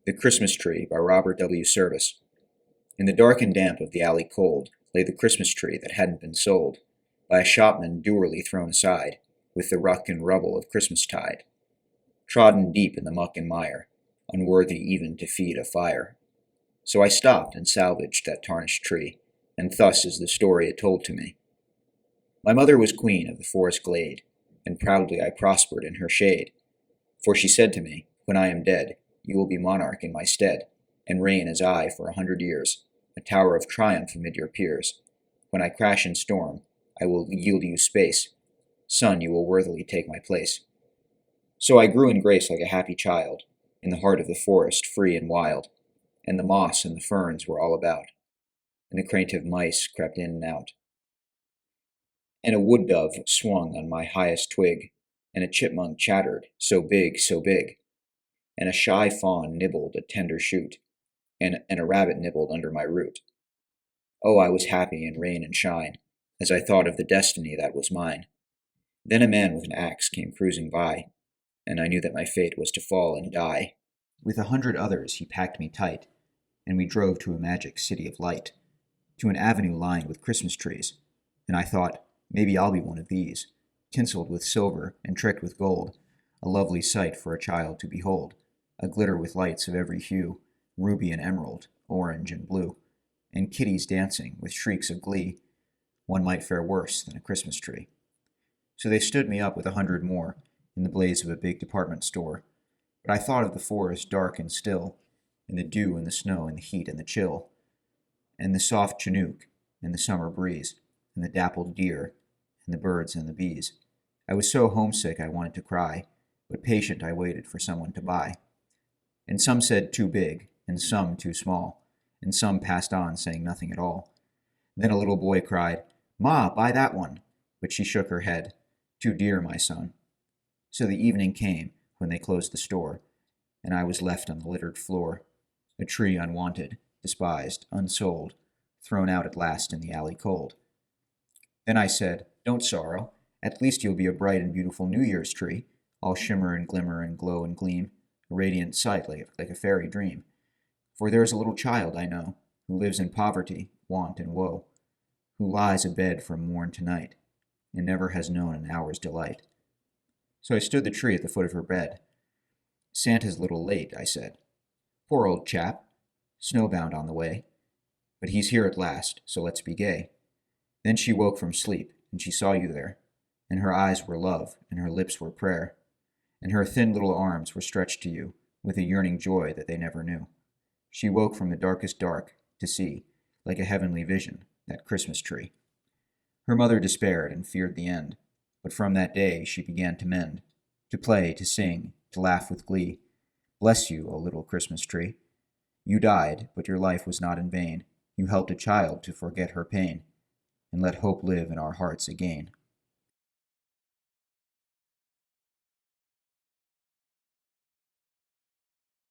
The Christmas Tree by Robert W. Service. In the dark and damp of the alley cold lay the Christmas tree that hadn't been sold, by a shopman dourly thrown aside, with the ruck and rubble of Christmastide, trodden deep in the muck and mire, unworthy even to feed a fire. So I stopped and salvaged that tarnished tree, and thus is the story it told to me. My mother was queen of the forest glade, and proudly I prospered in her shade. For she said to me, "When I am dead, you will be monarch in my stead, and reign as I for 100 years, a tower of triumph amid your peers. When I crash in storm, I will yield you space. Son, you will worthily take my place." So I grew in grace like a happy child, in the heart of the forest, free and wild, and the moss and the ferns were all about, and the craintive mice crept in and out. And a wood dove swung on my highest twig, and a chipmunk chattered, so big, so big, and a shy fawn nibbled a tender shoot, and a rabbit nibbled under my root. Oh, I was happy in rain and shine, as I thought of the destiny that was mine. Then a man with an axe came cruising by, and I knew that my fate was to fall and die. With 100 others he packed me tight, and we drove to a magic city of light, to an avenue lined with Christmas trees, and I thought, maybe I'll be one of these, tinseled with silver and tricked with gold, a lovely sight for a child to behold, a glitter with lights of every hue, ruby and emerald, orange and blue, and kiddies dancing with shrieks of glee. One might fare worse than a Christmas tree. So they stood me up with 100 more in the blaze of a big department store. But I thought of the forest dark and still, and the dew and the snow and the heat and the chill, and the soft chinook and the summer breeze, and the dappled deer and the birds and the bees. I was so homesick I wanted to cry, but patient I waited for someone to buy. And some said too big, and some too small, and some passed on saying nothing at all. Then a little boy cried, "Ma, buy that one," but she shook her head. "Too dear, my son." So the evening came when they closed the store, and I was left on the littered floor, a tree unwanted, despised, unsold, thrown out at last in the alley cold. Then I said, "Don't sorrow. At least you'll be a bright and beautiful New Year's tree, all shimmer and glimmer and glow and gleam, a radiant sight like a fairy dream. For there is a little child I know, who lives in poverty, want, and woe, who lies abed from morn to night, and never has known an hour's delight." So I stood the tree at the foot of her bed. "Santa's a little late," I said. "Poor old chap, snowbound on the way. But he's here at last, so let's be gay." Then she woke from sleep, and she saw you there, and her eyes were love, and her lips were prayer, and her thin little arms were stretched to you with a yearning joy that they never knew. She woke from the darkest dark to see, like a heavenly vision, that Christmas tree. Her mother despaired and feared the end, but from that day she began to mend, to play, to sing, to laugh with glee. Bless you, O little Christmas tree. You died, but your life was not in vain. You helped a child to forget her pain, and let hope live in our hearts again.